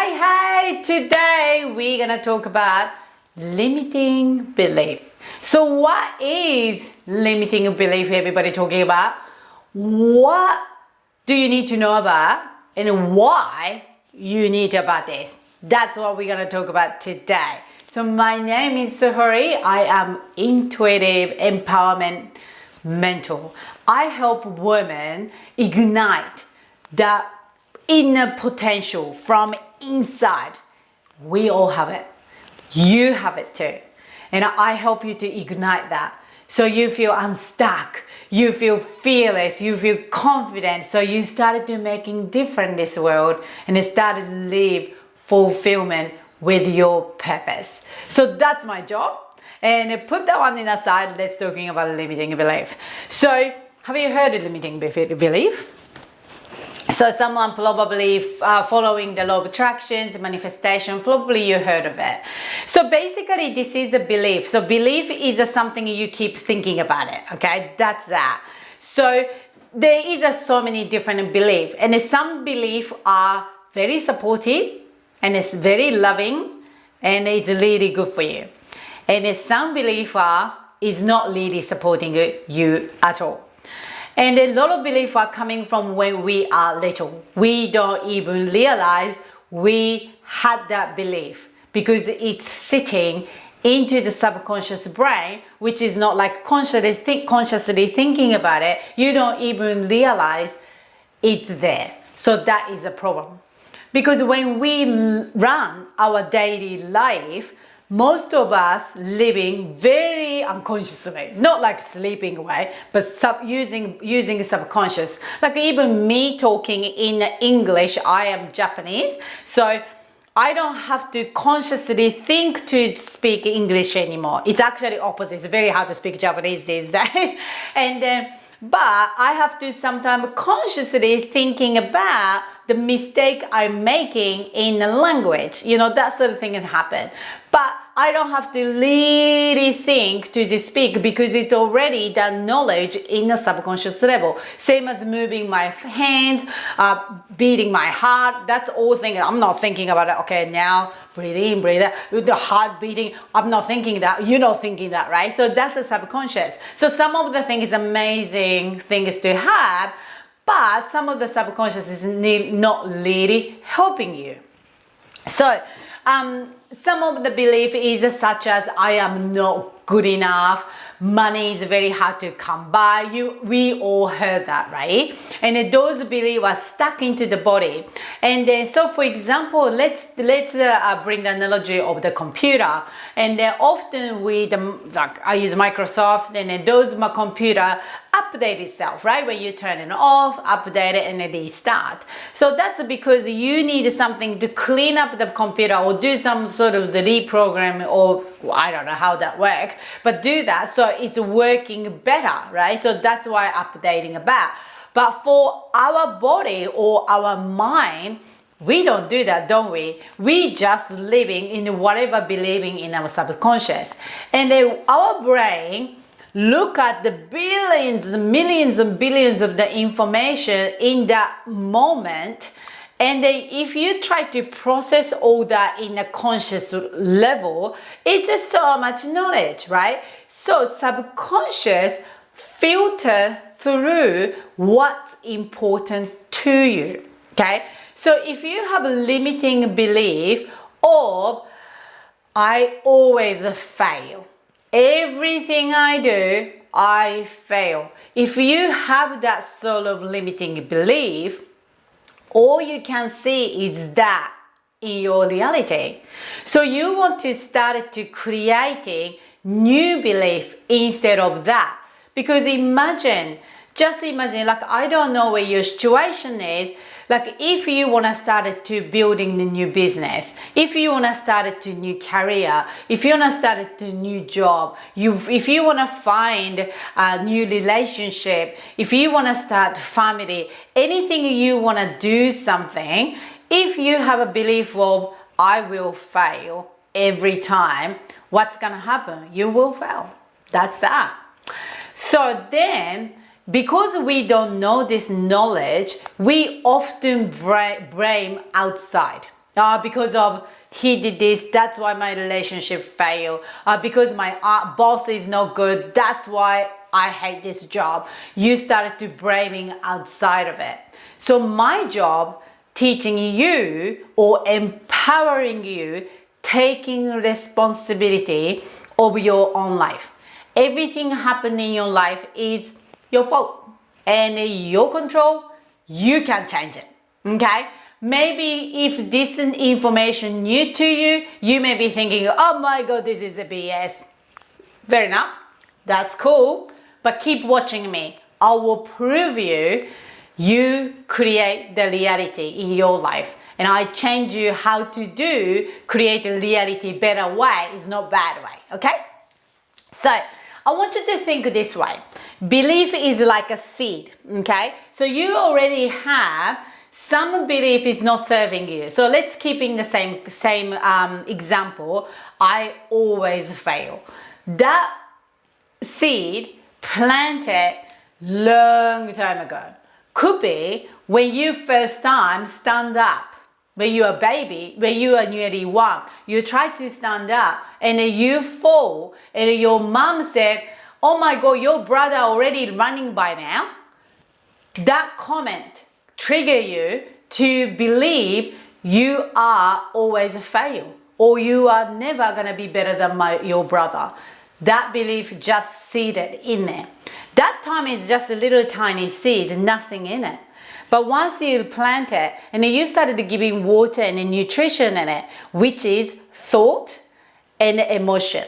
Hey, today we're gonna talk about limiting belief. So what is limiting belief everybody talking about? What do you need to know about and why you need about this? That's what we're gonna talk about today. So my name is Suhari. I am intuitive empowerment mentor. I help women ignite that inner potential from inside. We all have it. You have it too. And I help you to ignite that. So you feel unstuck, you feel fearless, you feel confident. So you started to making difference in this world and you started to live fulfillment with your purpose. So that's my job. And put that one in aside, let's talking about limiting belief. So have you heard of limiting belief? So someone probably following the law of attraction, manifestation, probably you heard of it. So basically this is the belief. So belief is something you keep thinking about it, okay? That's that. So there is so many different beliefs, and some beliefs are very supportive and it's very loving and it's really good for you. And some beliefs is not really supporting you at all. And a lot of beliefs are coming from when we are little. We don't even realize we had that belief because it's sitting into the subconscious brain, which is not like consciously thinking about it. You don't even realize it's there. So that is a problem. Because when we run our daily life, most of us living very unconsciously, not like sleeping away, but using subconscious. Like even me talking in English, I am Japanese, so I don't have to consciously think to speak English anymore. It's actually opposite. It's very hard to speak Japanese these days, but I have to sometimes consciously thinking about the mistake I'm making in the language. You know, that sort of thing can happen. But I don't have to really think to speak because it's already that knowledge in a subconscious level. Same as moving my hands, beating my heart. That's all things. I'm not thinking about it. Okay, now breathe in, breathe out. The heart beating. I'm not thinking that. You're not thinking that, right? So that's the subconscious. So some of the things is amazing things to have, but some of the subconscious is not really helping you. So some of the belief is such as I am not good enough, money is very hard to come by. We all heard that, right? And those beliefs are stuck into the body. And then, so for example, let's bring the analogy of the computer. And then often I use Microsoft, and then those my computer update itself, right? When you turn it off, update it, and then restart. So that's because you need something to clean up the computer or do some sort of the reprogram, or I don't know how that works, but do that so it's working better, right? So that's why updating about. But for our body or our mind, we don't do that, don't we? We just living in whatever believing in our subconscious. And then our brain look at the billions, millions and billions of the information in that moment. And then if you try to process all that in a conscious level, it's so much knowledge, right? So subconscious filter through what's important to you, okay? So if you have a limiting belief of, I always fail, everything I do, I fail. If you have that sort of limiting belief, all you can see is that in your reality. So you want to start to creating new belief instead of that. Because just imagine, like, I don't know where your situation is. Like if you want to start to building the new business, if you want to start to new career, if you want to start to new job, if you want to find a new relationship, if you want to start family, anything you want to do something, if you have a belief of I will fail every time, what's going to happen? You will fail. That's that. So then, because we don't know this knowledge, we often blame outside. Because of he did this, that's why my relationship failed. Because my boss is not good, that's why I hate this job. You started to blaming outside of it. So my job, teaching you or empowering you, taking responsibility of your own life. Everything happening in your life is your fault and your control. You can change it. Okay? Maybe if this is information new to you, you may be thinking, oh my God, this is a BS. Fair enough. That's cool. But keep watching me. I will prove you create the reality in your life. And I change you how to create a reality better way. It's not bad way. Okay? So I want you to think this way. Belief is like a seed. Okay? So you already have some belief is not serving you. So let's keep in the same example. I always fail. That seed planted long time ago. Could be when you first time stand up. When you are a baby, when you are nearly one, you try to stand up and you fall and your mom said, oh my God, your brother already running by now. That comment trigger you to believe you are always a fail or you are never gonna be better than your brother. That belief just seeded in there. That time is just a little tiny seed, nothing in it. But once you plant it and you started giving water and nutrition in it, which is thought and emotion.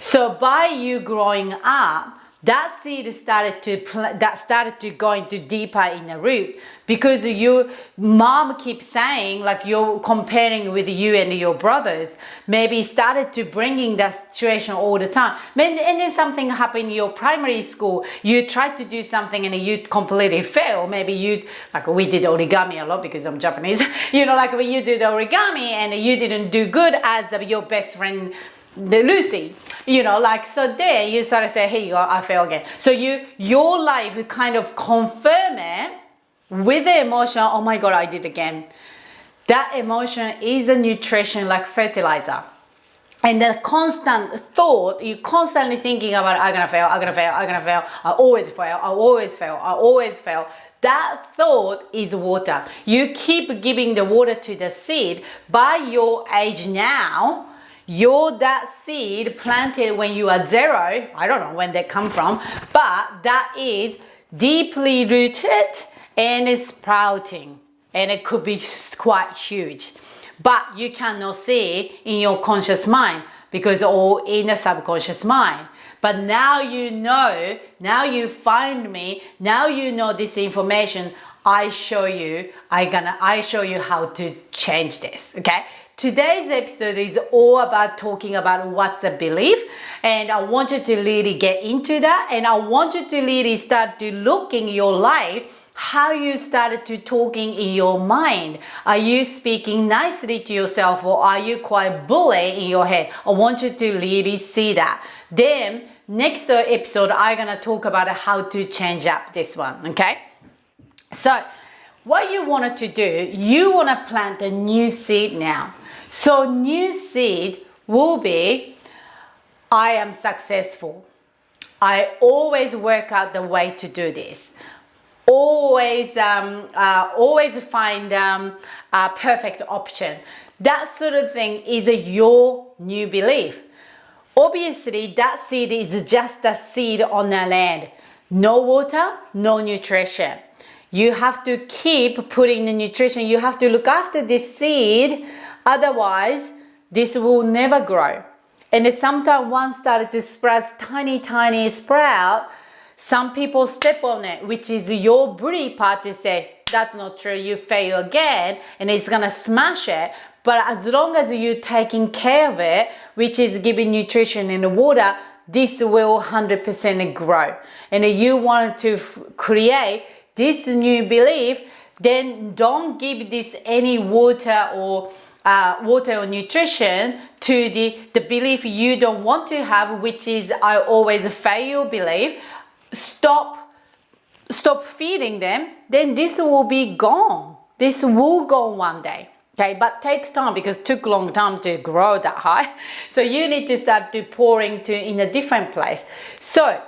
So by you growing up, that seed started to go into deeper in the root because your mom keeps saying like you're comparing with you and your brothers. Maybe started to bringing that situation all the time. And then something happened in your primary school. You tried to do something and you completely fail. Maybe like we did origami a lot because I'm Japanese. Like when you did origami and you didn't do good as your best friend Lucy, so there you start to say, here you go, I fail again. So your life kind of confirm it with the emotion, oh my God, I did again. That emotion is a nutrition like fertilizer. And the constant thought, you constantly thinking about, I'm gonna fail, I always fail. That thought is water. You keep giving the water to the seed. By your age now, that seed planted when you are 0, I don't know when they come from, but that is deeply rooted and is sprouting, and it could be quite huge, but you cannot see in your conscious mind because all in the subconscious mind. But now now you find me, now you know this information. I show you how to change this. Okay. Today's episode is all about talking about what's a belief, and I want you to really get into that, and I want you to really start to look in your life how you started to talking in your mind. Are you speaking nicely to yourself or are you quite bully in your head? I want you to really see that. Then next episode I'm gonna talk about how to change up this one. Okay, so what you wanted to do, you want to plant a new seed now. So new seed will be, I am successful. I always work out the way to do this. Always find a perfect option. That sort of thing is your new belief. Obviously, that seed is just a seed on the land. No water, no nutrition. You have to keep putting the nutrition. You have to look after this seed. Otherwise, this will never grow. And sometimes once started to sprout, tiny sprout, some people step on it, which is your bully part to say, that's not true, you fail again, and it's gonna smash it. But as long as you're taking care of it, which is giving nutrition and water, this will 100% grow. And you want to create this new belief, then don't give this any water or nutrition to the belief you don't want to have, which is I always fail belief. Stop feeding them, then this will be gone. This will go one day. Okay, but takes time because it took a long time to grow that high. So you need to start to pouring to in a different place. So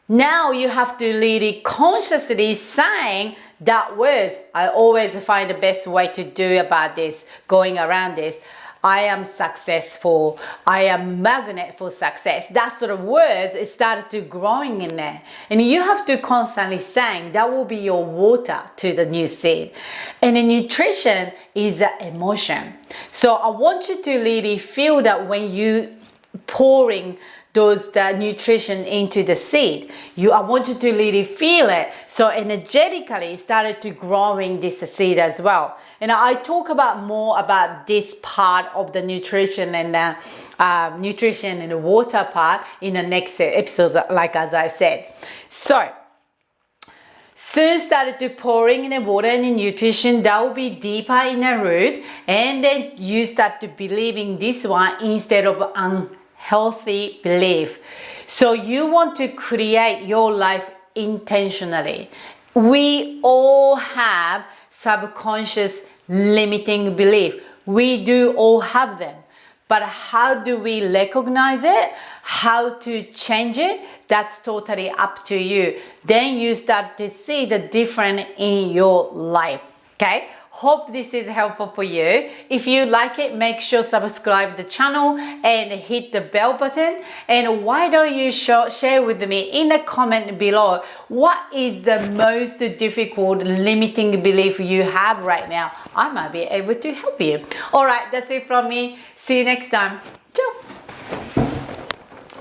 now you have to really consciously saying that words. I always find the best way to do about this, going around this. I am successful. I am magnet for success. That sort of words it started to growing in there. And you have to constantly saying that will be your water to the new seed. And the nutrition is an emotion. So I want you to really feel that when you pouring the nutrition into the seed, I want you to really feel it. So energetically it started to growing this seed as well. And I talk about more about this part of the nutrition and the water part in the next episode, like as I said. So soon started to pouring in the water and the nutrition that will be deeper in the root, and then you start to believing this one instead of unhealthy belief. So you want to create your life intentionally. We all have subconscious limiting belief. We do all have them. But how do we recognize it? How to change it? That's totally up to you. Then you start to see the difference in your life. Okay? Hope this is helpful for you. If you like it, make sure subscribe the channel and hit the bell button. And why don't you share with me in the comment below what is the most difficult limiting belief you have right now. I might be able to help you. All right, that's it from me. See you next time.